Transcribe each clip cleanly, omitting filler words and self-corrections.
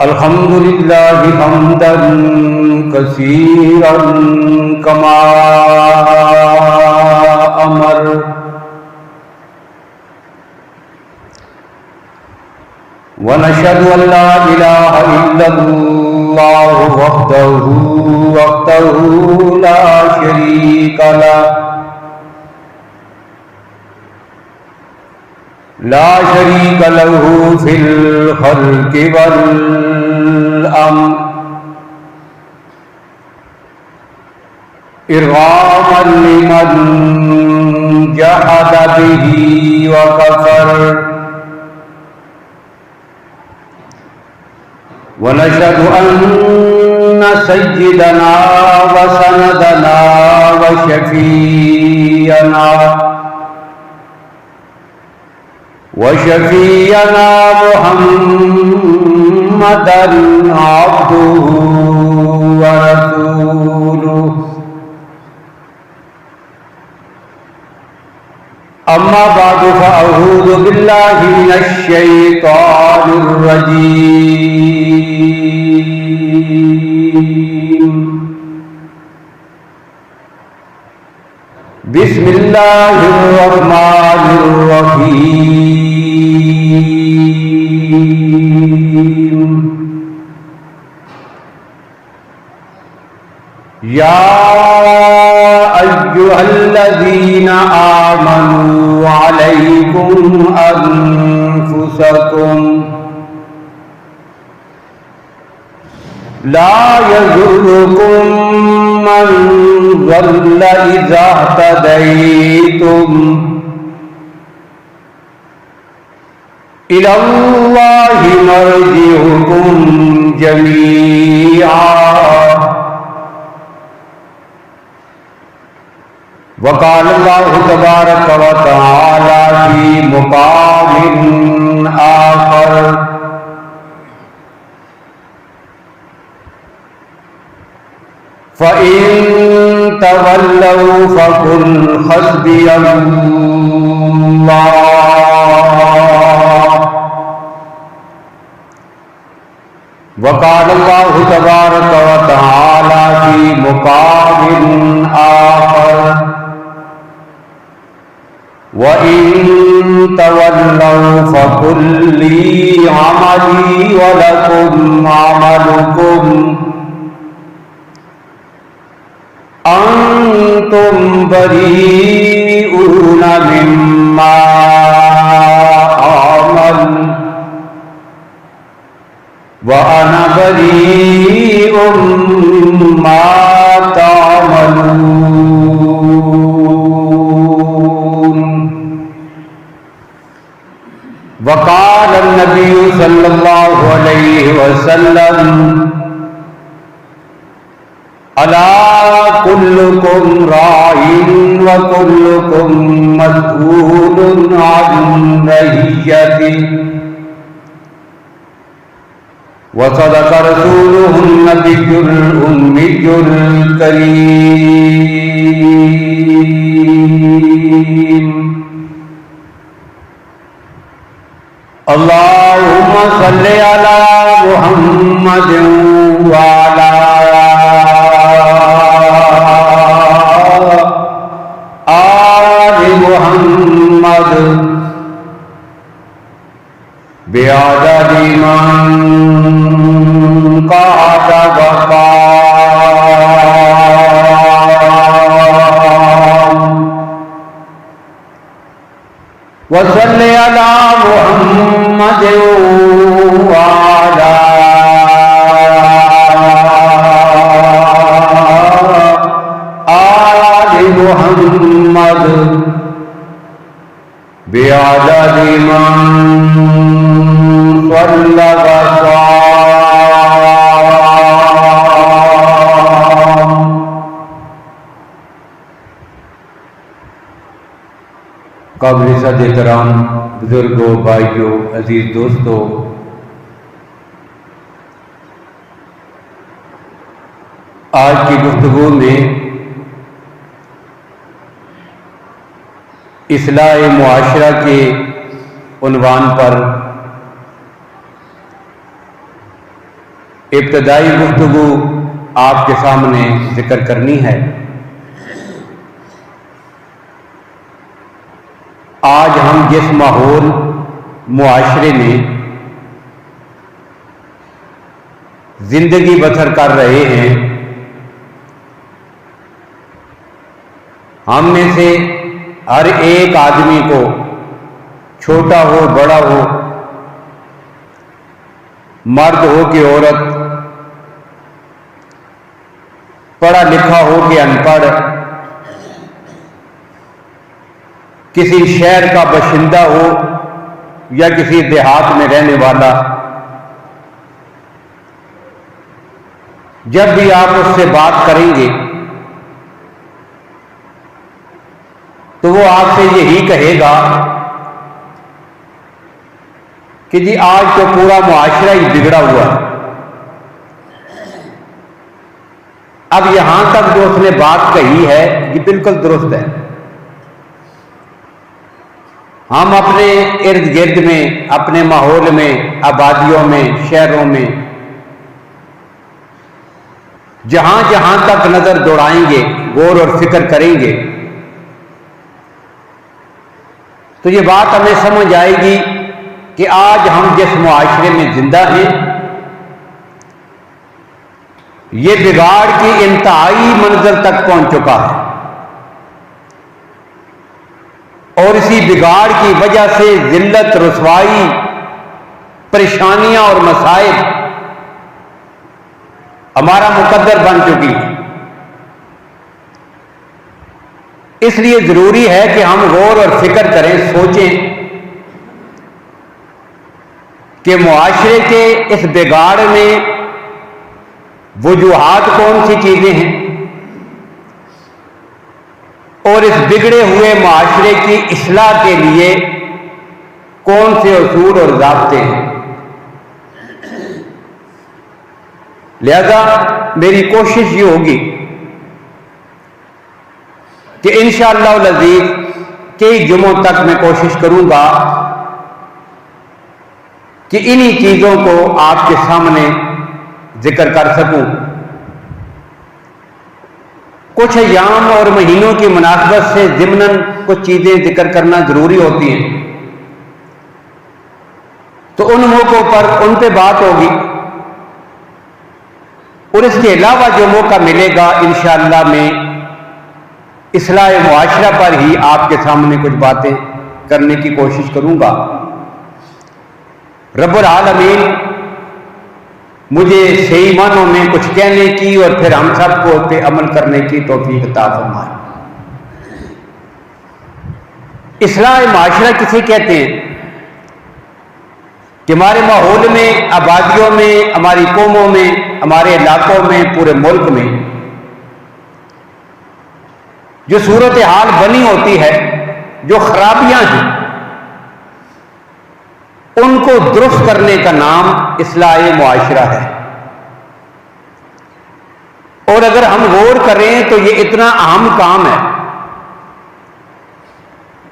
الحمد لله حمدا كثيرا كما أمر ونشهد أن لا إله إلا الله وحده لا شريك له في الخلق والأمر إرغاما لمن جحد به وكفر ونشهد أن سيدنا وسندنا وشفينا محمدا عبده ورسوله أما بعد فأعوذ بالله من الشيطان الرجيم بسم الله الرحمن الرحيم يا أيها الذين آمنوا عليكم أنفسكم لا يضركم من ضل إذا اهتديتم إلى الله مرجعكم جميعا وقال الله تبارك وتعالى في مقام آخر فإن تولوا فقل حسبي الله وقال الله تبارك وتعالى في مقام آخر وإن تولوا فقل لي عملي ولكم عملكم أنتم بريئون مما أعمل وأنا بريء مما تعملون وقال النبي صلى الله عليه وسلم ألا كلكم راع وكلكم مسؤول عن رعيته وصدق رسوله النبي الأمي الكريم اللهم صل على محمد وعلى آل محمد بعدد من قعد وقام وصل على محمد وعلى آل محمد بعدد من صلى وصام قابل عزت احترام بزرگوں، بھائیوں، عزیز دوستوں، آج کی گفتگو میں اصلاح معاشرہ کے عنوان پر ابتدائی گفتگو آپ کے سامنے ذکر کرنی ہے۔ آج ہم جس ماحول معاشرے میں زندگی بسر کر رہے ہیں، ہم میں سے ہر ایک آدمی کو، چھوٹا ہو بڑا ہو، مرد ہو کہ عورت، پڑھا لکھا ہو کہ ان پڑھ، کسی شہر کا باشندہ ہو یا کسی دیہات میں رہنے والا، جب بھی آپ اس سے بات کریں گے تو وہ آپ سے یہی کہے گا کہ جی آج تو پورا معاشرہ ہی بگڑا ہوا ہے۔ اب یہاں تک جو اس نے بات کہی ہے یہ بالکل درست ہے۔ ہم اپنے ارد گرد میں، اپنے ماحول میں، آبادیوں میں، شہروں میں جہاں جہاں تک نظر دوڑائیں گے، غور اور فکر کریں گے تو یہ بات ہمیں سمجھ آئے گی کہ آج ہم جس معاشرے میں زندہ ہیں یہ بگاڑ کی انتہائی منزل تک پہنچ چکا ہے، اور اسی بگاڑ کی وجہ سے ذلت، رسوائی، پریشانیاں اور مصائب ہمارا مقدر بن چکی ہے۔ اس لیے ضروری ہے کہ ہم غور اور فکر کریں، سوچیں کہ معاشرے کے اس بگاڑ میں وجوہات کون سی چیزیں ہیں اور اس بگڑے ہوئے معاشرے کی اصلاح کے لیے کون سے اصول اور ضابطے ہیں۔ لہذا میری کوشش یہ ہوگی کہ انشاءاللہ العزیز کئی جمعوں تک میں کوشش کروں گا کہ انہی چیزوں کو آپ کے سامنے ذکر کر سکوں۔ کچھ ایام اور مہینوں کی مناسبت سے ضمناً کچھ چیزیں ذکر کرنا ضروری ہوتی ہیں، تو ان موقعوں پر ان پہ بات ہوگی، اور اس کے علاوہ جو موقع ملے گا انشاءاللہ میں اصلاح معاشرہ پر ہی آپ کے سامنے کچھ باتیں کرنے کی کوشش کروں گا۔ رب العالمین مجھے صحیح معنوں میں کچھ کہنے کی اور پھر ہم سب کو اس پہ عمل کرنے کی توفیق عطا فرمائے۔ اصلاح معاشرہ کسے کہتے ہیں کہ ہمارے ماحول میں، آبادیوں میں، ہماری قوموں میں، ہمارے علاقوں میں، پورے ملک میں جو صورتحال بنی ہوتی ہے، جو خرابیاں ہیں، ان کو درست کرنے کا نام اصلاح معاشرہ ہے۔ اور اگر ہم غور کریں تو یہ اتنا اہم کام ہے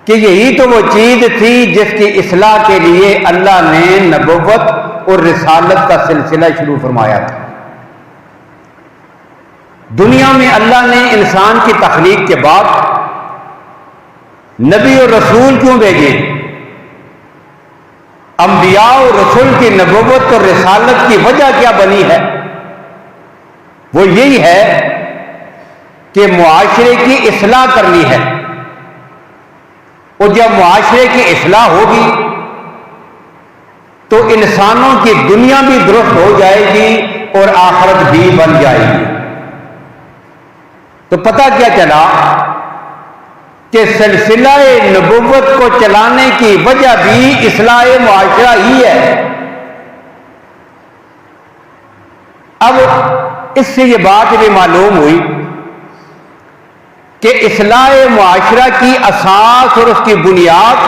کہ یہی تو وہ چیز تھی جس کی اصلاح کے لیے اللہ نے نبوت اور رسالت کا سلسلہ شروع فرمایا تھا۔ دنیا میں اللہ نے انسان کی تخلیق کے بعد نبی اور رسول کیوں بھیجے؟ انبیاء اور رسول کی نبوت اور رسالت کی وجہ کیا بنی ہے؟ وہ یہی ہے کہ معاشرے کی اصلاح کرنی ہے، اور جب معاشرے کی اصلاح ہوگی تو انسانوں کی دنیا بھی درست ہو جائے گی اور آخرت بھی بن جائے گی۔ تو پتہ کیا چلا کہ سلسلہ نبوت کو چلانے کی وجہ بھی اصلاح معاشرہ ہی ہے۔ اب اس سے یہ بات بھی معلوم ہوئی کہ اصلاح معاشرہ کی اساس اور اس کی بنیاد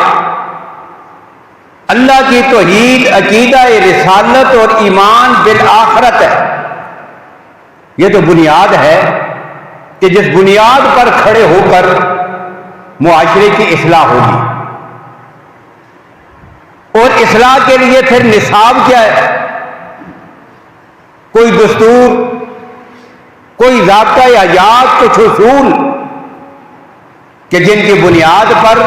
اللہ کی توحید، عقیدہ رسالت اور ایمان بالآخرت ہے۔ یہ تو بنیاد ہے کہ جس بنیاد پر کھڑے ہو کر معاشرے کی اصلاح ہوگی۔ اور اصلاح کے لیے پھر نصاب کیا ہے؟ کوئی دستور، کوئی ضابطہ یا یاد، کچھ اصول کہ جن کی بنیاد پر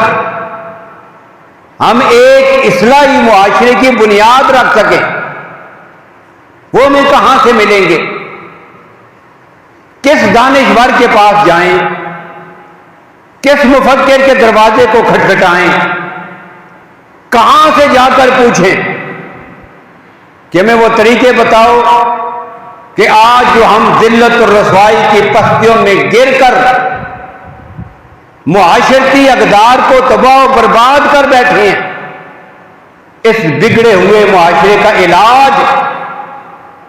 ہم ایک اصلاحی معاشرے کی بنیاد رکھ سکیں، وہ ہمیں کہاں سے ملیں گے؟ کس دانشور کے پاس جائیں؟ کس مفکر کے دروازے کو کھٹکھٹائیں؟ کہاں سے جا کر پوچھیں کہ ہمیں وہ طریقے بتاؤ کہ آج جو ہم ذلت اور رسوائی کی پستیوں میں گر کر معاشرتی اقدار کو تباہ و برباد کر بیٹھے ہیں، اس بگڑے ہوئے معاشرے کا علاج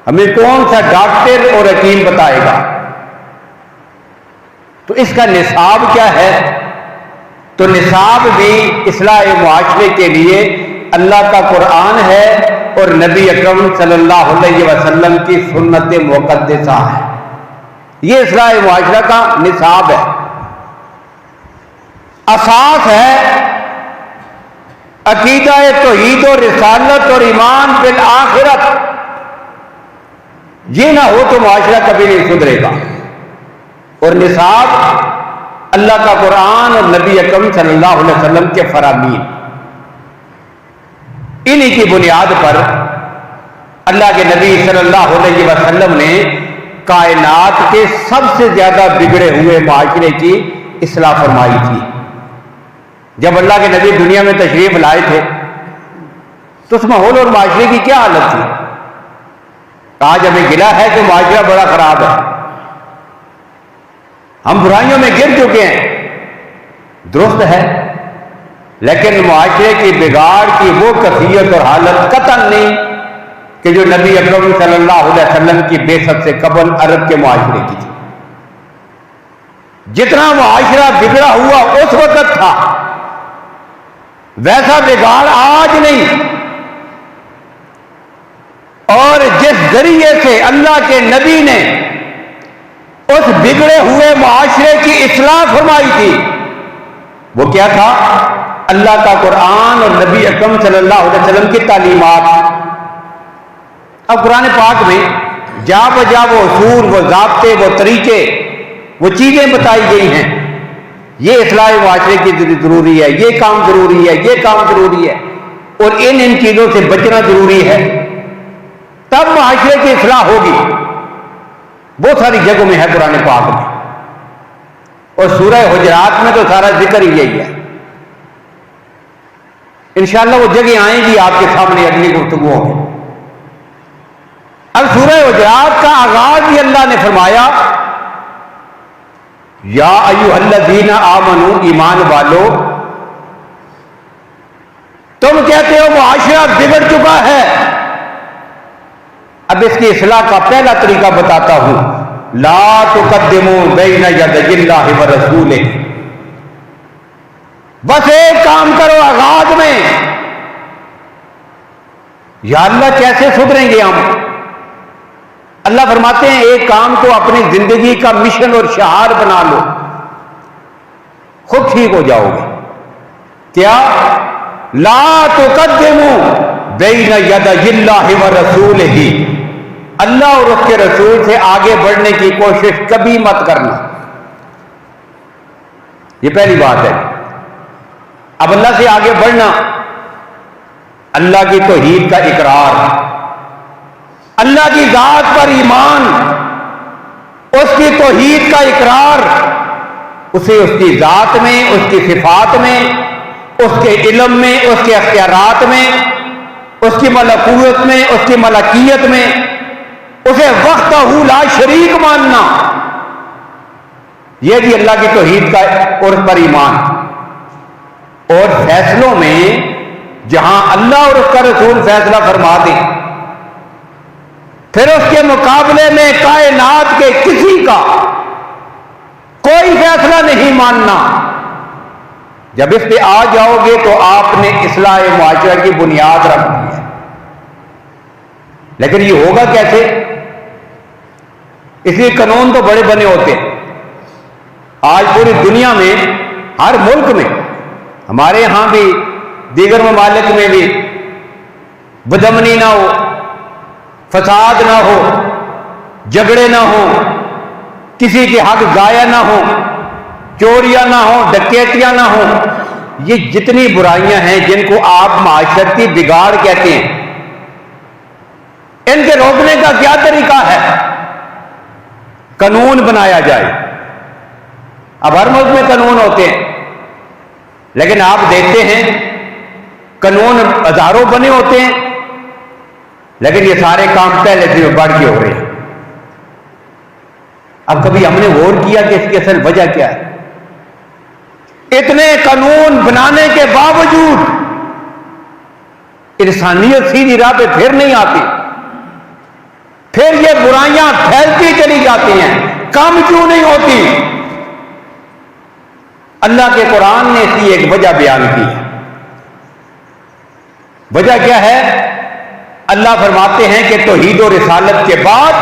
ہمیں کون سا ڈاکٹر اور حکیم بتائے گا؟ تو اس کا نصاب کیا ہے؟ تو نصاب بھی اصلاح معاشرے کے لیے اللہ کا قرآن ہے اور نبی اکرم صلی اللہ علیہ وسلم کی سنت مقدسہ ہے۔ یہ اصلاح معاشرہ کا نصاب ہے، اساس ہے۔ عقیدہ توحید و رسالت اور ایمان بالآخرت یہ نہ ہو تو معاشرہ کبھی نہیں سدھرے گا۔ اور نصاب اللہ کا قرآن اور نبی اکرم صلی اللہ علیہ وسلم کے فرامین، انہی کی بنیاد پر اللہ کے نبی صلی اللہ علیہ وسلم نے کائنات کے سب سے زیادہ بگڑے ہوئے معاشرے کی اصلاح فرمائی تھی۔ جب اللہ کے نبی دنیا میں تشریف لائے تھے تو اس ماحول اور معاشرے کی کیا حالت تھی؟ آج ہمیں گلا ہے کہ معاشرہ بڑا خراب ہے، ہم برائیوں میں گر چکے ہیں، درست ہے، لیکن معاشرے کی بگاڑ کی وہ کیفیت اور حالت قطعاً نہیں کہ جو نبی اکرم صلی اللہ علیہ وسلم کی بعثت سے قبل عرب کے معاشرے کی تھی۔ جتنا معاشرہ بگڑا ہوا اس وقت تھا، ویسا بگاڑ آج نہیں۔ اور جس ذریعے سے اللہ کے نبی نے اس بگڑے ہوئے معاشرے کی اصلاح فرمائی تھی وہ کیا تھا؟ اللہ کا قرآن اور نبی اکرم صلی اللہ علیہ وسلم کی تعلیمات۔ اب قرآن پاک میں جا بجا وہ اصول، وہ ضابطے، وہ طریقے، وہ چیزیں بتائی گئی ہیں، یہ اصلاح معاشرے کی ضروری ہے، یہ کام ضروری ہے، یہ کام ضروری ہے، اور ان چیزوں سے بچنا ضروری ہے، تب معاشرے کی اصلاح ہوگی۔ بہت ساری جگہوں میں ہے قرآن پاک میں، اور سورہ حجرات میں تو سارا ذکر ہی یہی ہے۔ انشاءاللہ وہ جگہ آئیں گی آپ کے سامنے اگلی گفتگو میں۔ اب سورہ حجرات کا آغاز بھی اللہ نے فرمایا، یا ایھا الذین آمنو، ایمان والو، تم کہتے ہو معاشرہ بگڑ چکا ہے، اب اس کی اصلاح کا پہلا طریقہ بتاتا ہوں، لا تقدموا بین یدی اللہ ورسولہ۔ بس ایک کام کرو آغاز میں، یا اللہ کیسے سدھریں گے ہم؟ اللہ فرماتے ہیں ایک کام کو اپنی زندگی کا مشن اور شعار بنا لو، خود ٹھیک ہو جاؤ گے۔ کیا؟ لا تقدموا بین یدی اللہ ورسولہ، اللہ اور اس کے رسول سے آگے بڑھنے کی کوشش کبھی مت کرنا۔ یہ پہلی بات ہے۔ اب اللہ سے آگے بڑھنا، اللہ کی توحید کا اقرار، اللہ کی ذات پر ایمان، اس کی توحید کا اقرار، اسے اس کی ذات میں، اس کی صفات میں، اس کے علم میں، اس کے اختیارات میں، اس کی ملکوت میں، اس کی ملکیت میں، اسے وحدہ لا شریک ماننا، یہ بھی اللہ کی توحید کا اور اس پر ایمان۔ اور فیصلوں میں جہاں اللہ اور اس کا رسول فیصلہ فرما دیں، پھر اس کے مقابلے میں کائنات کے کسی کا کوئی فیصلہ نہیں ماننا۔ جب اس پہ آ جاؤ گے تو آپ نے اصلاح معاشرہ کی بنیاد رکھ دی ہے۔ لیکن یہ ہوگا کیسے؟ اس لیے قانون تو بڑے بنے ہوتے ہیں۔ آج پوری دنیا میں، ہر ملک میں، ہمارے یہاں بھی، دیگر ممالک میں بھی بدامنی نہ ہو، فساد نہ ہو، جھگڑے نہ ہوں، کسی کے حق ضائع نہ ہوں، چوریاں نہ ہوں، ڈکیتیاں نہ ہوں، یہ جتنی برائیاں ہیں جن کو آپ معاشرتی بگاڑ کہتے ہیں، ان کے روکنے کا کیا طریقہ ہے؟ قانون بنایا جائے۔ اب ہر ملک میں قانون ہوتے ہیں، لیکن آپ دیکھتے ہیں قانون ہزاروں بنے ہوتے ہیں، لیکن یہ سارے کام پہلے سے بڑھ کے ہو رہے ہیں۔ اب کبھی ہم نے غور کیا کہ اس کی اصل وجہ کیا ہے؟ اتنے قانون بنانے کے باوجود انسانیت سیدھی راہ پہ پھر نہیں آتی، پھر یہ برائیاں پھیلتی چلی جاتی ہیں، کم کیوں نہیں ہوتی؟ اللہ کے قرآن نے اس کی ایک وجہ بیان کی ہے۔ وجہ کیا ہے؟ اللہ فرماتے ہیں کہ توحید و رسالت کے بعد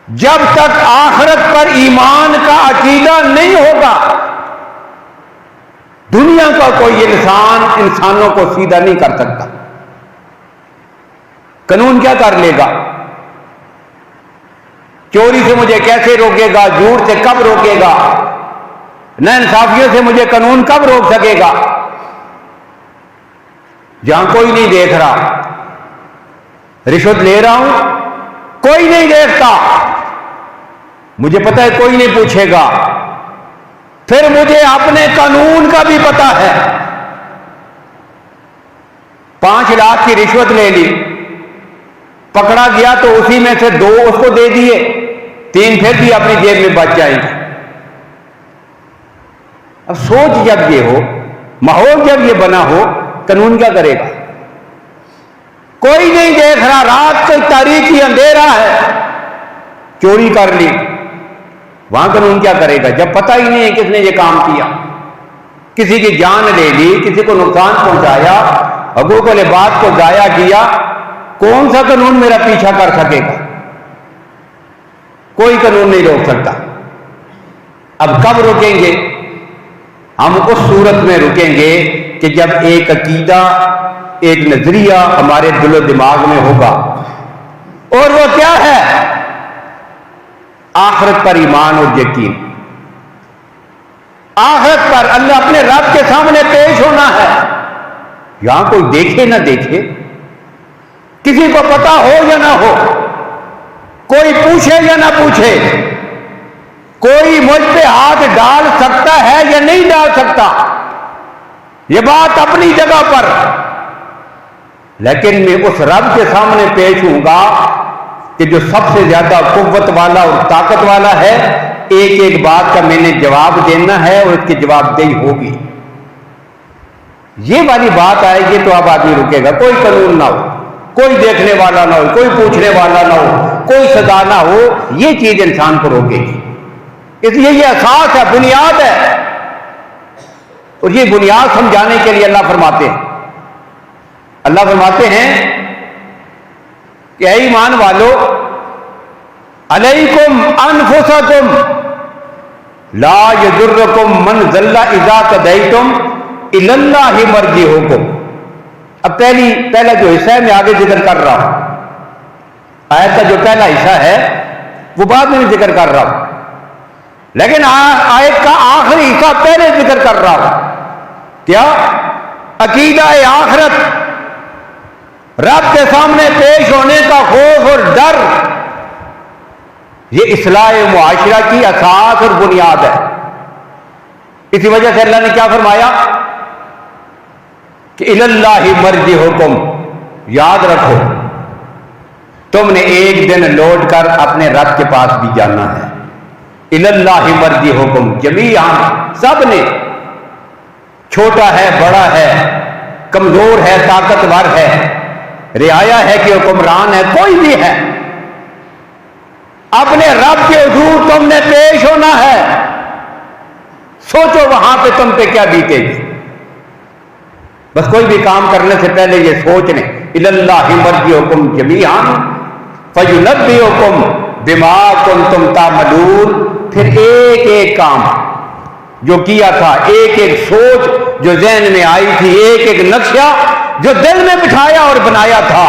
جب تک آخرت پر ایمان کا عقیدہ نہیں ہوگا، دنیا کا کوئی انسان انسانوں کو سیدھا نہیں کر سکتا۔ قانون کیا کر لے گا؟ چوری سے مجھے کیسے روکے گا؟ جھوٹ سے کب روکے گا؟ ناانصافیوں سے مجھے قانون کب روک سکے گا؟ جہاں کوئی نہیں دیکھ رہا، رشوت لے رہا ہوں، کوئی نہیں دیکھتا، مجھے پتا ہے کوئی نہیں پوچھے گا، پھر مجھے اپنے قانون کا بھی پتا ہے۔ 5 لاکھ کی رشوت لے لی، پکڑا گیا تو اسی میں سے 2 اس کو دے دیے، 3 پھر بھی اپنی جیب میں بچ جائیں گے۔ اب سوچ جب یہ ہو، ماحول جب یہ بنا ہو، قانون کیا کرے گا؟ کوئی نہیں دیکھ رہا، رات کو تاریکی اندھیرا ہے، چوری کر لی، وہاں قانون کیا کرے گا؟ جب پتہ ہی نہیں ہے کس نے یہ کام کیا، کسی کی جان لے لی، کسی کو نقصان پہنچایا، حقوق العباد کو ضائع کیا، کون سا قانون میرا پیچھا کر سکے گا؟ کوئی قانون نہیں روک سکتا۔ اب کب رکیں گے؟ ہم اس صورت میں رکیں گے کہ جب ایک عقیدہ، ایک نظریہ ہمارے دل و دماغ میں ہوگا، اور وہ کیا ہے؟ آخرت پر ایمان اور یقین۔ آخرت پر اللہ اپنے رب کے سامنے پیش ہونا ہے، یہاں کوئی دیکھے نہ دیکھے، کسی کو پتا ہو یا نہ ہو، کوئی پوچھے یا نہ پوچھے، کوئی مجھ پہ ہاتھ ڈال سکتا ہے یا نہیں ڈال سکتا، یہ بات اپنی جگہ پر، لیکن میں اس رب کے سامنے پیش ہوں گا کہ جو سب سے زیادہ قوت والا اور طاقت والا ہے، ایک ایک بات کا میں نے جواب دینا ہے اور اس کی جواب دہی ہوگی۔ یہ والی بات آئے گی تو اب آدمی رکے گا، کوئی قانون نہ ہو، کوئی دیکھنے والا نہ ہو، کوئی پوچھنے والا نہ ہو، کوئی سزا نہ ہو، یہ چیز انسان کو روکے گی۔ اس لیے یہ اساس ہے، بنیاد ہے، اور یہ بنیاد سمجھانے کے لیے اللہ فرماتے ہیں، کہ اے ایمان والو، علیکم انفسکم لا یضرکم من ضل اذا تدیتم الی اللہ مرجعکم۔ اب پہلا جو حصہ ہے میں آگے ذکر کر رہا ہوں، آیت کا جو پہلا حصہ ہے وہ بعد میں ذکر کر رہا ہوں، لیکن آیت کا آخری حصہ پہلے ذکر کر رہا ہوں۔ کیا؟ عقیدہ آخرت، رب کے سامنے پیش ہونے کا خوف اور ڈر، یہ اصلاح معاشرہ کی اساس اور بنیاد ہے۔ اسی وجہ سے اللہ نے کیا فرمایا کہ الی اللہ مرجعکم، یاد رکھو تم نے ایک دن لوٹ کر اپنے رب کے پاس بھی جانا ہے۔ الی اللہ مرجعکم جمیعا، سب نے، چھوٹا ہے، بڑا ہے، کمزور ہے، طاقتور ہے، رعایا ہے کہ حکمران ہے، کوئی بھی ہے، اپنے رب کے حضور تم نے پیش ہونا ہے۔ سوچو وہاں پہ تم پہ کیا بیتے گی۔ بس کوئی بھی کام کرنے سے پہلے یہ سوچ لیں، الی اللہ مرجعکم جمیعا فینبئکم بما کنتم تعملون۔ پھر ایک ایک کام جو کیا تھا، ایک ایک سوچ جو ذہن میں آئی تھی، ایک ایک نقشہ جو دل میں بٹھایا اور بنایا تھا،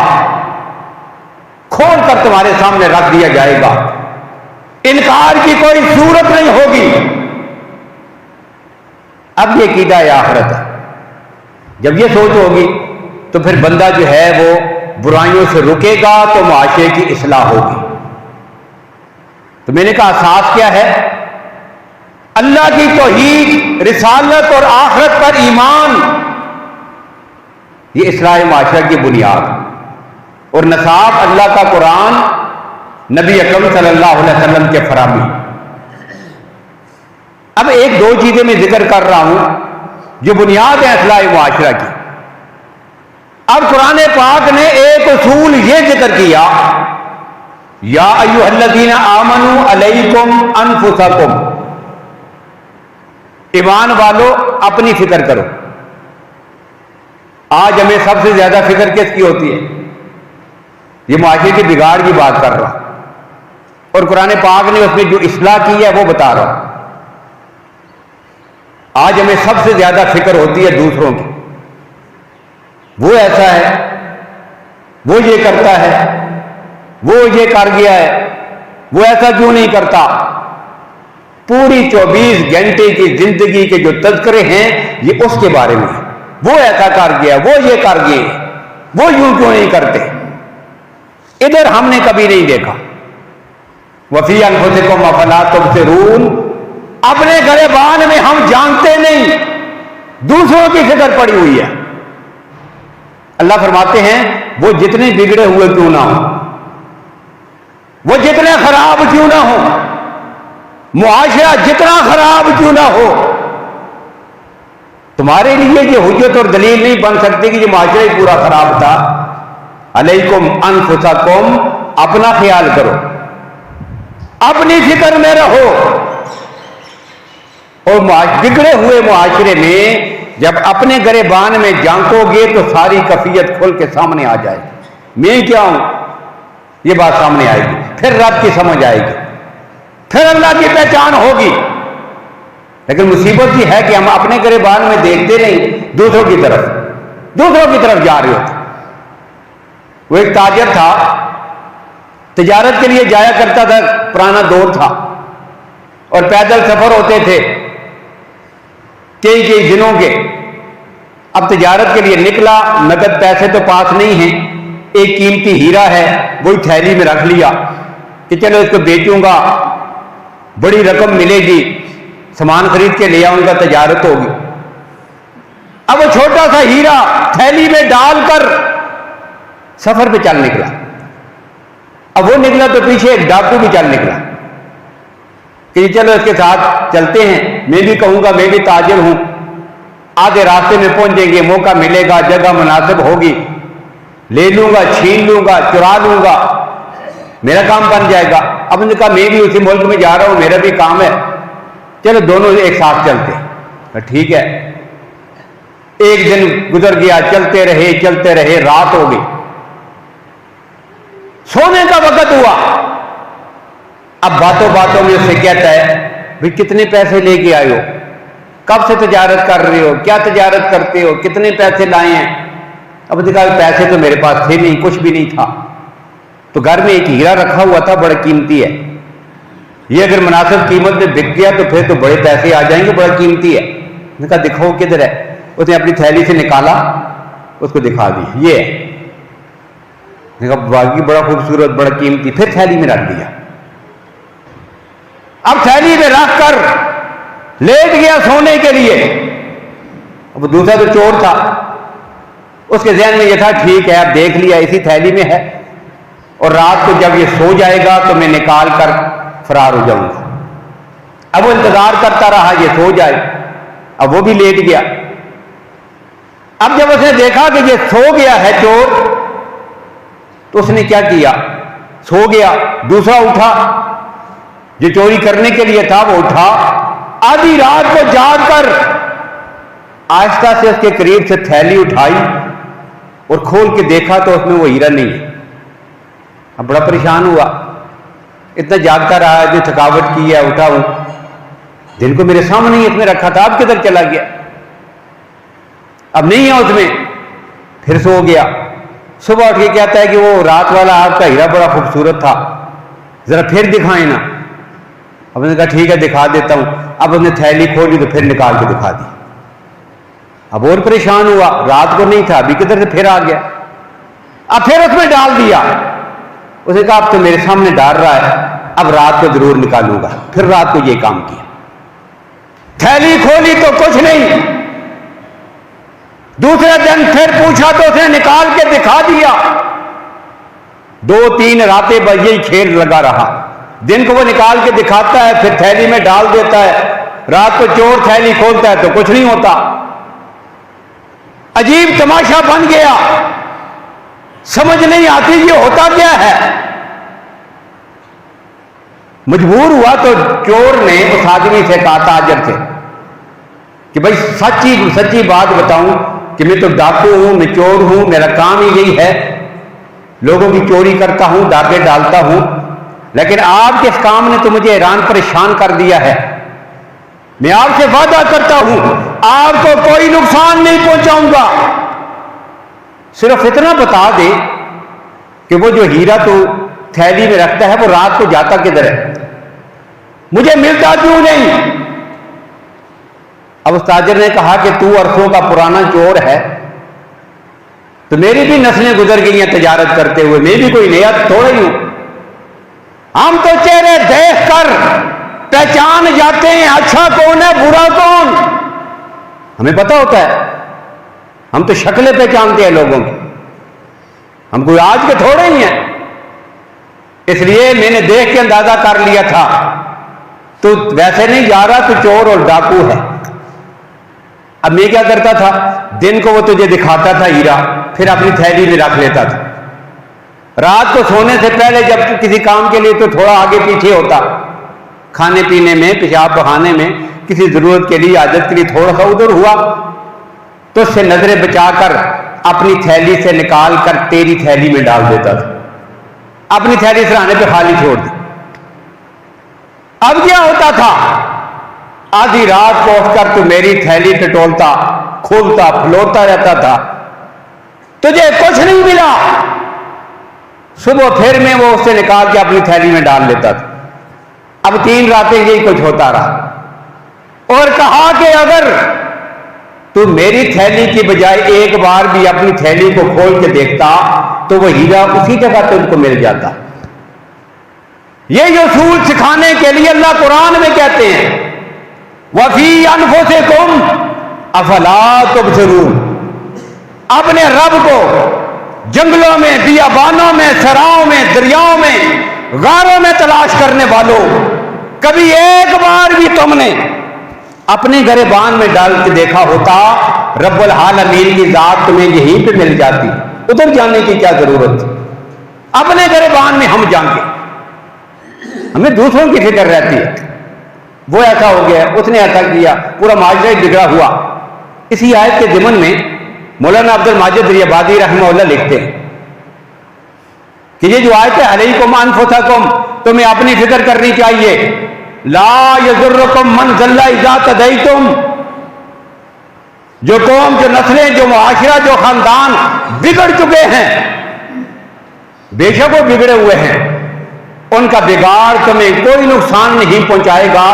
کھول کر تمہارے سامنے رکھ دیا جائے گا، انکار کی کوئی صورت نہیں ہوگی۔ اب یہ عقیدہ آخرت ہے۔ جب یہ سوچ ہوگی تو پھر بندہ جو ہے وہ برائیوں سے رکے گا تو معاشرے کی اصلاح ہوگی۔ تو میں نے کہا اساس کیا ہے؟ اللہ کی توحید، رسالت اور آخرت پر ایمان، یہ اصلاح معاشرہ کی بنیاد، اور نصاب اللہ کا قرآن، نبی اکرم صلی اللہ علیہ وسلم کے فراہمی۔ اب ایک دو چیزیں میں ذکر کر رہا ہوں جو بنیاد ہے اصلاح معاشرہ کی۔ اب قرآن پاک نے ایک اصول یہ ذکر کیا، یا ایھا الذین آمنوا علیکم انفسکم، ایمان والو اپنی فکر کرو۔ آج ہمیں سب سے زیادہ فکر کس کی ہوتی ہے؟ یہ معاشرے کی بگاڑ کی بات کر رہا، اور قرآن پاک نے اس میں جو اصلاح کی ہے وہ بتا رہا۔ آج ہمیں سب سے زیادہ فکر ہوتی ہے دوسروں کی، وہ ایسا ہے، وہ یہ کرتا ہے، وہ یہ کر گیا ہے، وہ ایسا کیوں نہیں کرتا۔ پوری 24 گھنٹے کی زندگی کے جو تذکرے ہیں یہ اس کے بارے میں ہے، وہ ایسا کر گیا، وہ یہ کر گئے، وہ یوں کیوں نہیں کرتے۔ ادھر ہم نے کبھی نہیں دیکھا۔ وَفِي أَنفُسِكُمْ أَفَلَا تُبْصِرُونَ، اپنے گریبان میں ہم جانتے نہیں، دوسروں کی فکر پڑی ہوئی ہے۔ اللہ فرماتے ہیں وہ جتنے بگڑے ہوئے کیوں نہ ہوں، وہ جتنے خراب کیوں نہ ہو، معاشرہ جتنا خراب کیوں نہ ہو، تمہارے لیے یہ حجت اور دلیل نہیں بن سکتی کہ یہ معاشرہ ہی پورا خراب تھا۔ علیکم انفسکم، اپنا خیال کرو، اپنی فکر میں رہو، اور بگڑے ہوئے معاشرے میں جب اپنے گریبان میں جھانکو گے تو ساری کفیت کھل کے سامنے آ جائے گی، میں کیا ہوں یہ بات سامنے آئے گی، پھر رب کی سمجھ آئے گی، پھر اللہ کی پہچان ہوگی۔ لیکن مصیبت یہ ہے کہ ہم اپنے گریبان میں دیکھتے نہیں، دوسروں کی طرف جا رہے ہوتے۔ وہ ایک تاجر تھا، تجارت کے لیے جایا کرتا تھا، پرانا دور تھا، اور پیدل سفر ہوتے تھے کئی دنوں کے۔ اب تجارت کے لیے نکلا، نقد پیسے تو پاس نہیں ہیں، ایک قیمتی ہیرا ہے وہی تھیلی میں رکھ لیا کہ چلو اس کو بیچوں گا، بڑی رقم ملے گی، سامان خرید کے لے آؤں گا، تجارت ہوگی۔ اب وہ چھوٹا سا ہیرا تھیلی میں ڈال کر سفر پہ چل نکلا۔ اب وہ نکلا تو پیچھے ایک ڈاکو بھی چل نکلا کہ چلو اس کے ساتھ چلتے ہیں، میں بھی کہوں گا میں بھی تاجر ہوں، آدھے راستے میں پہنچیں گے، موقع ملے گا، جگہ مناسب ہوگی، لے لوں گا، چھین لوں گا، چرا لوں گا، میرا کام بن جائے گا۔ اب نے کہا میں بھی اسی ملک میں جا رہا ہوں، میرا بھی کام ہے، چلو دونوں ایک ساتھ چلتے ہیں۔ ٹھیک ہے، ایک دن گزر گیا، چلتے رہے، رات ہو گئی، سونے کا وقت ہوا۔ اب باتوں میں اس سے کہتا ہے بھئی کتنے پیسے لے کے آئے ہو، کب سے تجارت کر رہے ہو، کیا تجارت کرتے ہو، کتنے پیسے لائے ہیں؟ اب دیکھا پیسے تو میرے پاس تھے نہیں، کچھ بھی نہیں تھا، تو گھر میں ایک ہیرا رکھا ہوا تھا، بڑا قیمتی ہے، یہ اگر مناسب قیمت میں بک گیا تو پھر تو بڑے پیسے آ جائیں گے، بڑا قیمتی ہے۔ نے کہا دکھاؤ کدھر ہے؟ اس نے اپنی تھیلی سے نکالا، اس کو دکھا دی، یہ ہے۔ نے کہا باقی بڑا خوبصورت، بڑا قیمتی، پھر تھیلی میں رکھ دیا۔ اب تھیلی میں رکھ کر لیٹ گیا سونے کے لیے۔ اب دوسرا تو چور تھا، اس کے ذہن میں یہ تھا ٹھیک ہے اب دیکھ لیا اسی تھیلی میں ہے، اور رات کو جب یہ سو جائے گا تو میں نکال کر فرار ہو جاؤں گا۔ اب وہ انتظار کرتا رہا یہ سو جائے، اب وہ بھی لیٹ گیا۔ اب جب اس نے دیکھا کہ یہ سو گیا ہے چور، تو اس نے کیا کیا، سو گیا، دوسرا اٹھا جو چوری کرنے کے لیے تھا، وہ اٹھا، آدھی رات کو جاگ کر آہستہ سے اس کے قریب سے تھیلی اٹھائی اور کھول کے دیکھا تو اس میں وہ ہیرا نہیں ہے۔ اب بڑا پریشان ہوا، اتنا جاگتا رہا، جو تھکاوٹ کی ہے، اٹھا ہوں، دن کو میرے سامنے ہی اس میں رکھا تھا، اب کدھر چلا گیا؟ اب نہیں ہے اس میں، پھر سو گیا، صبح اٹھ کے کہتا ہے کہ وہ رات والا آپ کا ہیرا بڑا خوبصورت تھا، ذرا پھر دکھائیں نا۔ اب نے کہا ٹھیک ہے دکھا دیتا ہوں۔ اب اس نے تھیلی کھولی تو پھر نکال کے دکھا دی۔ اب اور پریشان ہوا، رات کو نہیں تھا، ابھی کدھر سے پھر آ گیا۔ اب پھر اس میں ڈال دیا۔ اس نے کہا اب تو میرے سامنے ڈال رہا ہے، اب رات کو ضرور نکالوں گا۔ پھر رات کو یہ کام کیا، تھیلی کھولی تو کچھ نہیں۔ دوسرے دن پھر پوچھا تو اس نے نکال کے دکھا دیا۔ 2-3 راتیں بس یہی کھیل لگا رہا۔ دن کو وہ نکال کے دکھاتا ہے، پھر تھیلی میں ڈال دیتا ہے، رات کو چور تھیلی کھولتا ہے تو کچھ نہیں ہوتا۔ عجیب تماشا بن گیا، سمجھ نہیں آتی یہ ہوتا کیا ہے۔ مجبور ہوا تو چور نے اس آدمی سے کہا، تاجر سے، کہ بھائی سچی بات بتاؤں کہ میں تو ڈاکو ہوں، میں چور ہوں، میرا کام ہی یہی ہے، لوگوں کی چوری کرتا ہوں، ڈاکے ڈالتا ہوں، لیکن آپ کے اس کام نے تو مجھے حیران پریشان کر دیا ہے۔ میں آپ سے وعدہ کرتا ہوں آپ کو کوئی نقصان نہیں پہنچاؤں گا، صرف اتنا بتا دے کہ وہ جو ہیرا تو تھیلی میں رکھتا ہے وہ رات کو جاتا کدھر ہے، مجھے ملتا کیوں نہیں۔ اب اس تاجر نے کہا کہ تو عرصوں کا پرانا چور ہے، تو میری بھی نسلیں گزر گئی ہیں تجارت کرتے ہوئے، میں بھی کوئی نیا تھوڑا ہی ہوں، ہم تو چہرے دیکھ کر پہچان جاتے ہیں اچھا کون ہے برا کون، ہمیں پتہ ہوتا ہے، ہم تو شکلیں پہچانتے ہیں لوگوں کی، ہم کوئی آج کے تھوڑے ہی ہیں۔ اس لیے میں نے دیکھ کے اندازہ کر لیا تھا تو ویسے نہیں جا رہا، تو چور اور ڈاکو ہے۔ اب میں کیا کرتا تھا، دن کو وہ تجھے دکھاتا تھا ہیرا، پھر اپنی تھیلی میں رکھ لیتا تھا، رات کو سونے سے پہلے جب کسی کام کے لیے تو تھوڑا آگے پیچھے ہوتا، کھانے پینے میں، پیشاب بہانے میں، کسی ضرورت کے لیے، عادت کے لیے تھوڑا سا ادھر ہوا تو اس سے نظریں بچا کر اپنی تھیلی سے نکال کر تیری تھیلی میں ڈال دیتا تھا، اپنی تھیلی سرانے پہ خالی چھوڑ دی۔ اب کیا ہوتا تھا، آدھی رات کو اٹھ کر تو میری تھیلی ٹٹولتا، کھولتا، پھلوتا رہتا تھا، تجھے کچھ نہیں ملا، صبح پھر میں وہ اس سے نکال کے اپنی تھیلی میں ڈال لیتا تھا۔ اب 3 راتیں یہی کچھ ہوتا رہا، اور کہا کہ اگر تو میری تھیلی کی بجائے ایک بار بھی اپنی تھیلی کو کھول کے دیکھتا تو وہ ہیرا اسی جگہ تم کو مل جاتا۔ یہ اصول سکھانے کے لیے اللہ قرآن میں کہتے ہیں وَفِي أَنفُسِكُمْ أَفَلَا تُبْصِرُونَ، اپنے رب کو جنگلوں میں، بیابانوں میں، سراؤں میں، دریاؤں میں، غاروں میں تلاش کرنے والوں، کبھی ایک بار بھی تم نے اپنے گریبان میں ڈال کے دیکھا ہوتا، رب العالمین کی ذات تمہیں یہیں پہ مل جاتی، ادھر جانے کی کیا ضرورت تھی، اپنے گریبان میں ہم جان کے، ہمیں دوسروں کی فکر رہتی ہے، وہ ایسا ہو گیا، اس نے ایسا کیا، پورا معاشرہ ہی بگڑا ہوا۔ اسی آیت کے ضمن میں مولانا عبد الماجد ریابادی رحمہ اللہ لکھتے ہیں کہ یہ جو آیت ہے علیکم انفسکم، تمہیں اپنی فکر کرنی چاہیے، لا یضرکم من ضل اذا تدیتم، جو قوم، جو نسلیں، جو معاشرہ، جو خاندان بگڑ چکے ہیں، بے شک وہ بگڑے ہوئے ہیں، ان کا بگاڑ تمہیں کوئی نقصان نہیں پہنچائے گا،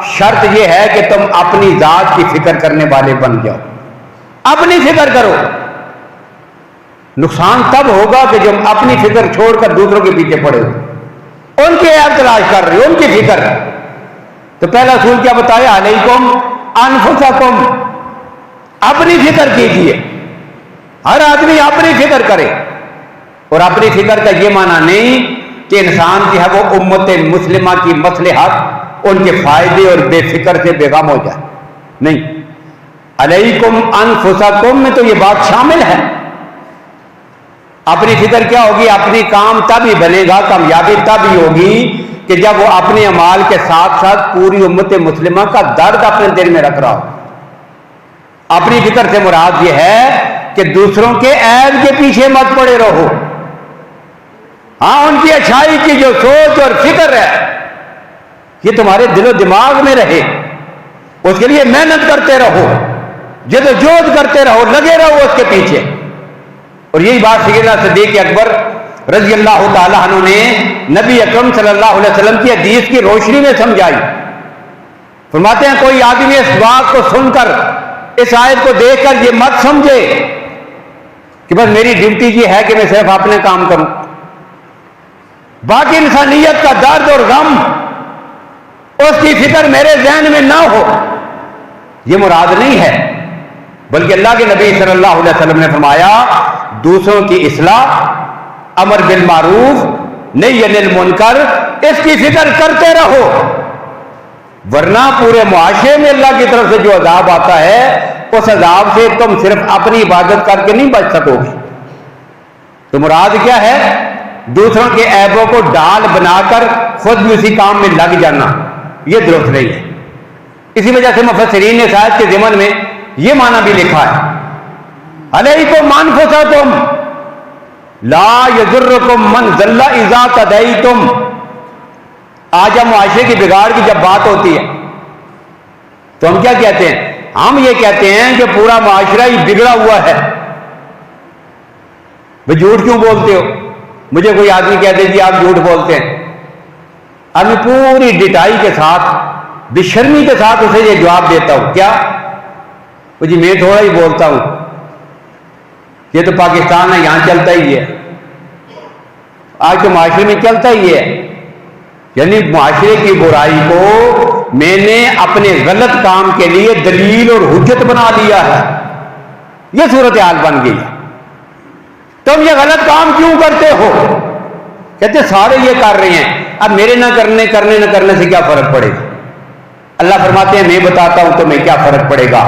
شرط یہ ہے کہ تم اپنی ذات کی فکر کرنے والے بن جاؤ، اپنی فکر کرو۔ نقصان تب ہوگا کہ جب اپنی فکر چھوڑ کر دوسروں کے پیچھے پڑے ہو، ان کے عیب تلاش کر رہے ہو، ان کی فکر۔ تو پہلا اصول کیا بتایا، علیکم انفسکم، اپنی فکر کیجئے، ہر آدمی اپنی فکر کرے، اور اپنی فکر کا یہ معنی نہیں کہ انسان جو ہے وہ امت مسلمہ کی مصلحت، ان کے فائدے اور بے فکر سے بے غم ہو جائے، نہیں، علیکم انفسکم میں تو یہ بات شامل ہے۔ اپنی فکر کیا ہوگی، اپنی کام تب ہی بنے گا، کامیابی تب ہی ہوگی کہ جب وہ اپنے اعمال کے ساتھ ساتھ پوری امت مسلمہ کا درد اپنے دل میں رکھ رہا ہو۔ اپنی فکر سے مراد یہ ہے کہ دوسروں کے عیب کے پیچھے مت پڑے رہو، ہاں ان کی اچھائی کی جو سوچ اور فکر ہے یہ تمہارے دل و دماغ میں رہے، اس کے لیے محنت کرتے رہو، جدوجہد کرتے رہو، لگے رہو اس کے پیچھے۔ اور یہی بات سیدنا صدیق اکبر رضی اللہ تعالیٰ عنہ نے نبی اکرم صلی اللہ علیہ وسلم کی حدیث کی روشنی میں سمجھائی. فرماتے ہیں کوئی آدمی اس بات کو سن کر، اس آیت کو دیکھ کر یہ مت سمجھے کہ بس میری ڈیوٹی یہ ہے کہ میں صرف اپنے کام کروں، باقی انسانیت کا درد اور غم اس کی فکر میرے ذہن میں نہ ہو. یہ مراد نہیں ہے، بلکہ اللہ کے نبی صلی اللہ علیہ وسلم نے فرمایا دوسروں کی اصلاح، امر بالمعروف نہی عن المنکر، اس کی فکر کرتے رہو، ورنہ پورے معاشرے میں اللہ کی طرف سے جو عذاب آتا ہے اس عذاب سے تم صرف اپنی عبادت کر کے نہیں بچ سکو گے. تو مراد کیا ہے؟ دوسروں کے عیبوں کو ڈال بنا کر خود بھی اسی کام میں لگ جانا، یہ درست نہیں ہے. اسی وجہ سے مفسرین نے شاید کے ضمن میں یہ معنی بھی لکھا ہے علیکم انفسکم لا یضرکم من ضل اذا تدیتم. آج ہم معاشرے کی بگاڑ کی جب بات ہوتی ہے تو ہم کیا کہتے ہیں؟ ہم یہ کہتے ہیں کہ پورا معاشرہ ہی بگڑا ہوا ہے. وہ جھوٹ کیوں بولتے ہو؟ مجھے کوئی آدمی کہتے جی آپ جھوٹ بولتے ہیں، اب میں پوری ڈٹائی کے ساتھ، بے شرمی کے ساتھ اسے یہ جواب دیتا ہوں، کیا وہ جی میں تھوڑا ہی بولتا ہوں، یہ تو پاکستان ہے، یہاں چلتا ہی ہے، آج تو معاشرے میں چلتا ہی ہے. یعنی معاشرے کی برائی کو میں نے اپنے غلط کام کے لیے دلیل اور حجت بنا لیا ہے. یہ صورتحال بن گئی. تم یہ غلط کام کیوں کرتے ہو؟ کہتے سارے یہ کر رہے ہیں، اب میرے نہ کرنے سے کیا فرق پڑے گا؟ اللہ فرماتے ہیں میں بتاتا ہوں تمہیں کیا فرق پڑے گا.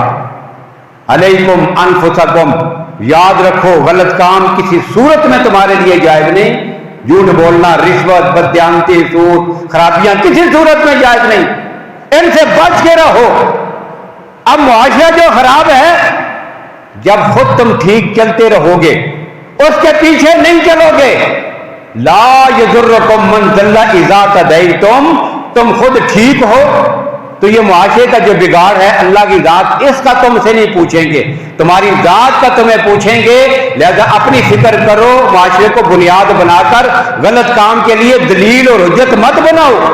علیکم انفسکم، یاد رکھو غلط کام کسی صورت میں تمہارے لیے جائز نہیں. جھوٹ بولنا، رشوت، بددیانتی، سود، خرابیاں کسی صورت میں جائز نہیں. ان سے بچ کے رہو. اب معاشرہ جو خراب ہے، جب خود تم ٹھیک چلتے رہو گے، اس کے پیچھے نہیں چلو گے، لا یضرکم من ضل اذا تدیتم، تم خود ٹھیک ہو تو یہ معاشرے کا جو بگاڑ ہے اللہ کی ذات اس کا تم سے نہیں پوچھیں گے، تمہاری ذات کا تمہیں پوچھیں گے. لہذا اپنی فکر کرو، معاشرے کو بنیاد بنا کر غلط کام کے لیے دلیل اور حجت مت بناؤ.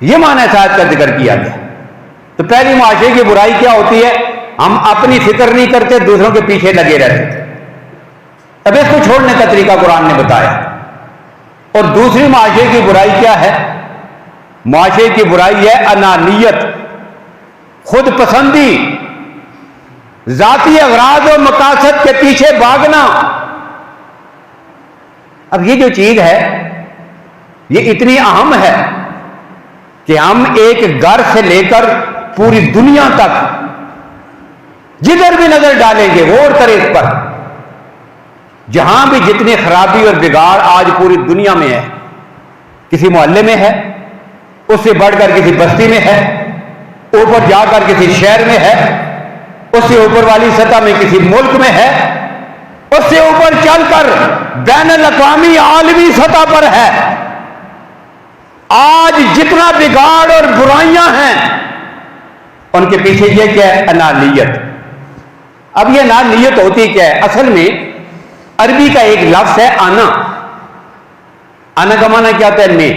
یہ معنی شاید کا ذکر کیا گیا. تو پہلی معاشرے کی برائی کیا ہوتی ہے؟ ہم اپنی فکر نہیں کرتے، دوسروں کے پیچھے لگے رہتے تھے. اب اس کو چھوڑنے کا طریقہ قرآن نے بتایا. اور دوسری معاشرے کی برائی کیا ہے؟ معاشرے کی برائی ہے انانیت، خود پسندی، ذاتی اغراض و مقاصد کے پیچھے بھاگنا. اب یہ جو چیز ہے یہ اتنی اہم ہے کہ ہم ایک گھر سے لے کر پوری دنیا تک جدھر بھی نظر ڈالیں گے غور کریں اس پر، جہاں بھی جتنی خرابی اور بگاڑ آج پوری دنیا میں ہے، کسی محلے میں ہے، اس سے بڑھ کر کسی بستی میں ہے، اوپر جا کر کسی شہر میں ہے، اس سے اوپر والی سطح میں کسی ملک میں ہے، اس سے اوپر چل کر بین الاقوامی عالمی سطح پر ہے. آج جتنا بگاڑ اور برائیاں ہیں ان کے پیچھے یہ کیا ہے؟ انانیت. اب یہ انانیت ہوتی کیا ہے؟ اصل میں عربی کا ایک لفظ ہے انا. انا کا معنی کیا ہوتا ہے؟ میں.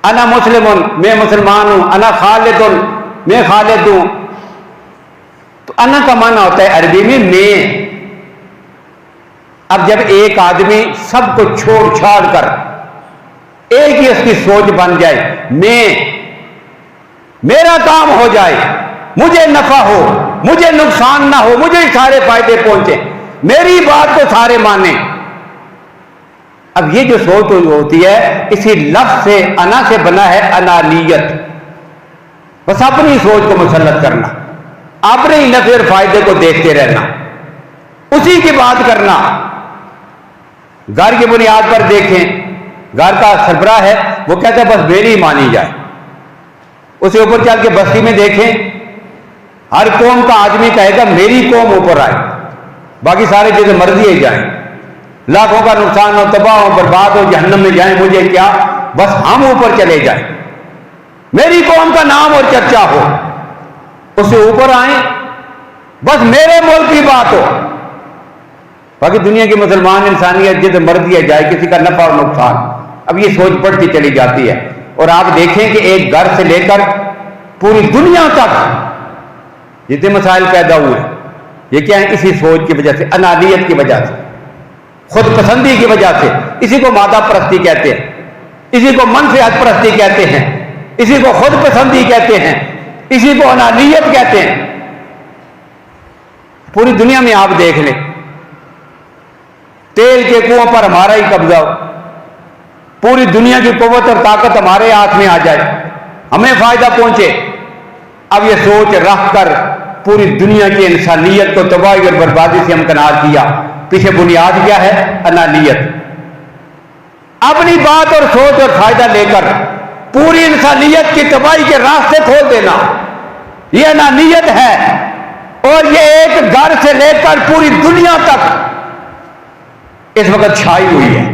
انا مسلمن، میں مسلمان ہوں. انا خالد، میں خالد ہوں. تو انا کا معنی ہوتا ہے عربی میں. اب جب ایک آدمی سب کو چھوڑ چھاڑ کر ایک ہی اس کی سوچ بن جائے، میرا کام ہو جائے، مجھے نفع ہو، مجھے نقصان نہ ہو، مجھے سارے فائدے پہنچے، میری بات کو سارے مانیں. اب یہ جو سوچ ہوتی ہے اسی لفظ سے انا سے بنا ہے انانیت. بس اپنی سوچ کو مسلط کرنا، اپنے ہی نفع اور فائدے کو دیکھتے رہنا، اسی کی بات کرنا. گھر کی بنیاد پر دیکھیں، گھر کا سربراہ ہے وہ کہتا ہے بس میری مانی جائے. اسے اوپر چل کے بستی میں دیکھیں، ہر قوم کا آدمی کہے گا میری قوم اوپر آئے، باقی سارے جیسے مرضی ہی جائیں، لاکھوں کا نقصان ہو، تباہ ہو، برباد ہو، جہنم میں جائیں، مجھے کیا، بس ہم اوپر چلے جائیں، میری قوم کا نام اور چرچا ہو. اس سے اوپر آئیں، بس میرے ملک کی بات ہو، باقی دنیا کے مسلمان انسانیت جد مرضی ہے جائے، کسی کا نفع اور نقصان، اب یہ سوچ بڑھتی چلی جاتی ہے۔ اور آپ دیکھیں کہ ایک گھر سے لے کر پوری دنیا تک جتنے مسائل پیدا ہوئے یہ کیا ہے؟ اسی سوچ کی وجہ سے، انانیت کی وجہ سے، خود پسندی کی وجہ سے۔ اسی کو مادہ پرستی کہتے ہیں، اسی کو منفعت پرستی کہتے ہیں، اسی کو خود پسندی کہتے ہیں، اسی کو انانیت کہتے ہیں۔ پوری دنیا میں آپ دیکھ لیں، تیل کے کنووں پر ہمارا ہی قبضہ ہو، پوری دنیا کی قوت اور طاقت ہمارے ہاتھ میں آ جائے، ہمیں فائدہ پہنچے۔ اب یہ سوچ رکھ کر پوری دنیا کی انسانیت کو تباہی اور بربادی سے ہمکنار کیا۔ پیچھے بنیاد کیا ہے؟ انانیت۔ اپنی بات اور سوچ اور فائدہ لے کر پوری انسانیت کی تباہی کے راستے کھول دینا، یہ انانیت ہے۔ اور یہ ایک گھر سے لے کر پوری دنیا تک اس وقت چھائی ہوئی ہے۔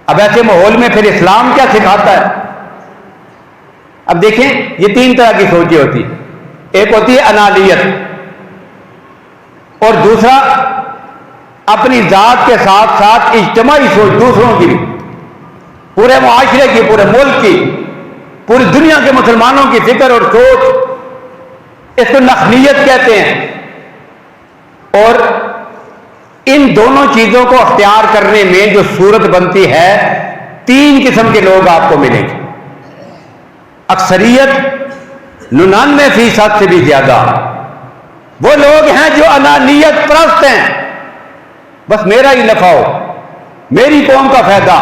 اب ایسے ماحول میں پھر اسلام کیا سکھاتا ہے؟ اب دیکھیں، یہ تین طرح کی سوچیں ہوتی ہیں۔ ایک ہوتی ہے انانیت، اور دوسرا اپنی ذات کے ساتھ ساتھ اجتماعی سوچ، دوسروں کی بھی، پورے معاشرے کی، پورے ملک کی، پوری دنیا کے مسلمانوں کی فکر اور سوچ، اس کو نخلیت کہتے ہیں۔ اور ان دونوں چیزوں کو اختیار کرنے میں جو صورت بنتی ہے، تین قسم کے لوگ آپ کو ملیں گے۔ اکثریت 99% سے بھی زیادہ وہ لوگ ہیں جو انانیت پرست ہیں، بس میرا ہی نفع ہو، میری قوم کا فائدہ،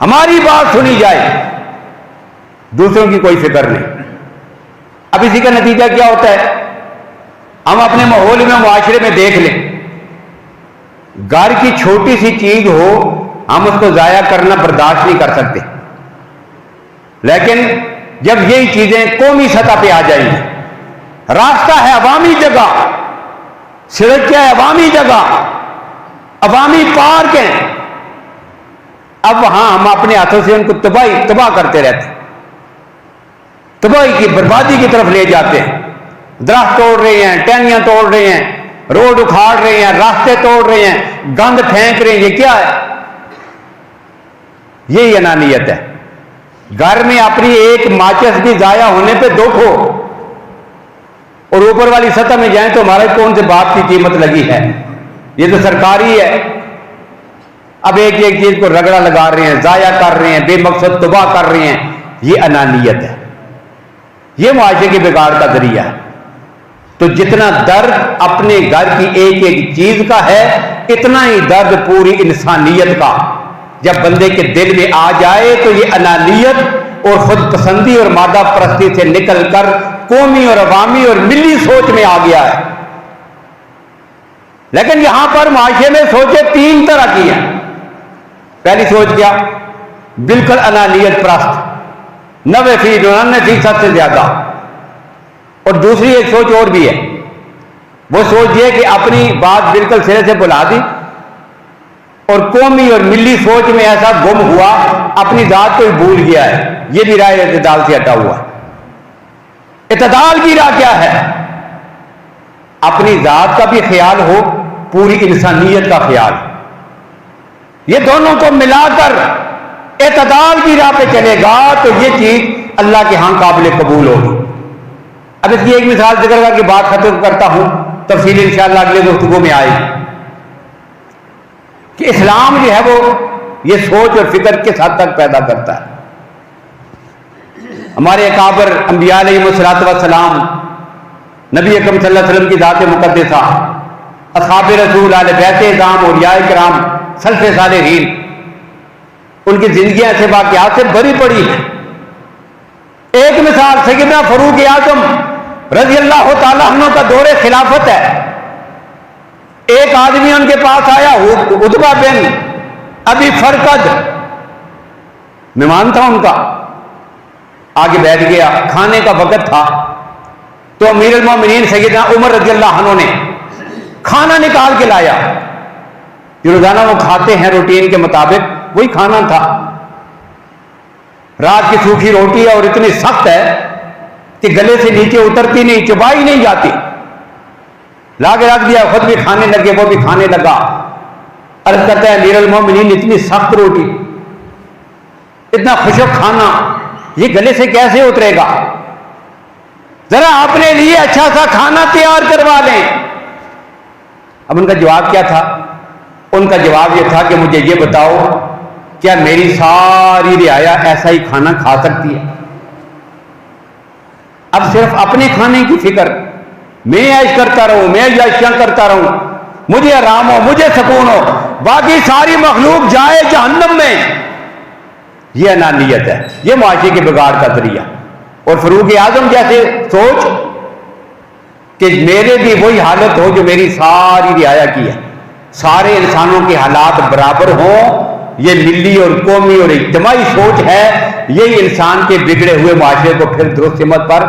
ہماری بات سنی جائے، دوسروں کی کوئی فکر نہیں۔ اب اسی کا نتیجہ کیا ہوتا ہے؟ ہم اپنے ماحول میں، معاشرے میں دیکھ لیں، گھر کی چھوٹی سی چیز ہو ہم اس کو ضائع کرنا برداشت نہیں کر سکتے، لیکن جب یہی چیزیں قومی سطح پہ آ جائیں گی، راستہ ہے عوامی جگہ، سڑک ہے عوامی جگہ، عوامی پارک ہیں، اب وہاں ہم اپنے ہاتھوں سے ان کو تباہ کرتے رہتے ہیں، تباہی کی، بربادی کی طرف لے جاتے ہیں۔ درخت توڑ رہے ہیں، ٹہنیاں توڑ رہے ہیں، روڈ اکھاڑ رہے ہیں، راستے توڑ رہے ہیں، گند پھینک رہے ہیں۔ یہ کیا ہے؟ یہی انانیت ہے۔ گھر میں اپنی ایک ماچس بھی ضائع ہونے پہ دکھ ہو، اور اوپر والی سطح میں جائیں تو ہمارے کون سے بات کی قیمت لگی ہے، یہ تو سرکاری ہے۔ اب ایک ایک چیز کو رگڑا لگا رہے ہیں، ضائع کر رہے ہیں، بے مقصد تباہ کر رہے ہیں، یہ انانیت ہے، یہ معاشرے کے بگاڑ کا ذریعہ ہے۔ تو جتنا درد اپنے گھر کی ایک ایک چیز کا ہے، اتنا ہی درد پوری انسانیت کا جب بندے کے دل میں آ جائے تو یہ انانیت اور خود پسندی اور مادہ پرستی سے نکل کر قومی اور عوامی اور ملی سوچ میں آ گیا ہے۔ لیکن یہاں پر معاشرے میں سوچیں تین طرح کی ہیں۔ پہلی سوچ کیا؟ بالکل انانیت پرست، 99% سے زیادہ۔ اور دوسری ایک سوچ اور بھی ہے، وہ سوچ یہ کہ اپنی بات بالکل سرے سے بھلا دی، اور قومی اور ملی سوچ میں ایسا گم ہوا اپنی ذات کو ہی بھول گیا ہے۔ یہ بھی راہ اعتدال سے ہٹا ہوا ہے۔ اعتدال کی راہ کیا ہے؟ اپنی ذات کا بھی خیال ہو، پوری انسانیت کا خیال۔ یہ دونوں کو ملا کر اعتدال کی راہ پہ چلے گا تو یہ چیز اللہ کے ہاں قابل قبول ہوگی۔ اب اس کی ایک مثال ذکر کر کے بات ختم کرتا ہوں، تفصیل انشاءاللہ اگلے گفتگو میں آئے گی، کہ اسلام جو ہے وہ یہ سوچ اور فکر کس حد تک پیدا کرتا ہے۔ ہمارے اکابر انبیاء علیہ السلام، نبی اکرم صلی اللہ علیہ وسلم کی ذات مقدسہ، اصحاب رسول، اہل بیت اعظام، اولیاء کرام، سلف صالحین، ان کی زندگیاں ایسے واقعات سے بھری پڑی ہیں۔ ایک مثال سیدنا فاروق اعظم رضی اللہ تعالیٰ عنہ کا دور خلافت ہے۔ ایک آدمی ان کے پاس آیا، عتبہ بن ابی فرقد، مہمان تھا ان کا، آگے بیٹھ گیا، کھانے کا وقت تھا، تو امیر المومنین سیدنا عمر رضی اللہ عنہ نے کھانا نکال کے لایا، جو روزانہ وہ کھاتے ہیں روٹین کے مطابق، وہی کھانا تھا۔ رات کی سوکھی روٹی ہے اور اتنی سخت ہے کہ گلے سے نیچے اترتی نہیں، چبائی نہیں جاتی، لا کے رکھ دیا، خود بھی کھانے لگے، وہ بھی کھانے لگا۔ عرض کرتا ہے امیر المومنین اتنی سخت روٹی، اتنا خشک کھانا یہ گلے سے کیسے اترے گا؟ ذرا اپنے لیے اچھا سا کھانا تیار کروا لیں۔ اب ان کا جواب کیا تھا؟ ان کا جواب یہ تھا کہ مجھے یہ بتاؤ کیا میری ساری رعایا ایسا ہی کھانا کھا سکتی ہے؟ اب صرف اپنے کھانے کی فکر، میں عیش کرتا رہوں، میں عیاشیاں کرتا رہوں، مجھے آرام ہو، مجھے سکون ہو، باقی ساری مخلوق جائے جہنم میں، یہ انانیت ہے، یہ معاشرے کے بگاڑ کا ذریعہ۔ اور فاروق اعظم جیسے سوچ کہ میرے بھی وہی حالت ہو جو میری ساری رعایا کی ہے، سارے انسانوں کے حالات برابر ہوں، یہ ملی اور قومی اور اجتماعی سوچ ہے، یہی انسان کے بگڑے ہوئے معاشرے کو پھر درست سمت پر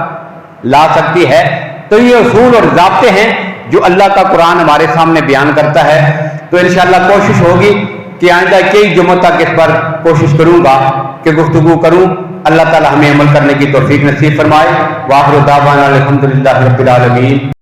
لا سکتی ہے۔ تو یہ اصول اور ضابطے ہیں جو اللہ کا قرآن ہمارے سامنے بیان کرتا ہے۔ تو انشاءاللہ کوشش ہوگی کہ آئندہ کئی جمعہ تک اس پر کوشش کروں گا کہ گفتگو کروں۔ اللہ تعالی ہمیں عمل کرنے کی توفیق نصیب فرمائے۔ وآخر دعوانا الحمدللہ رب العالمین۔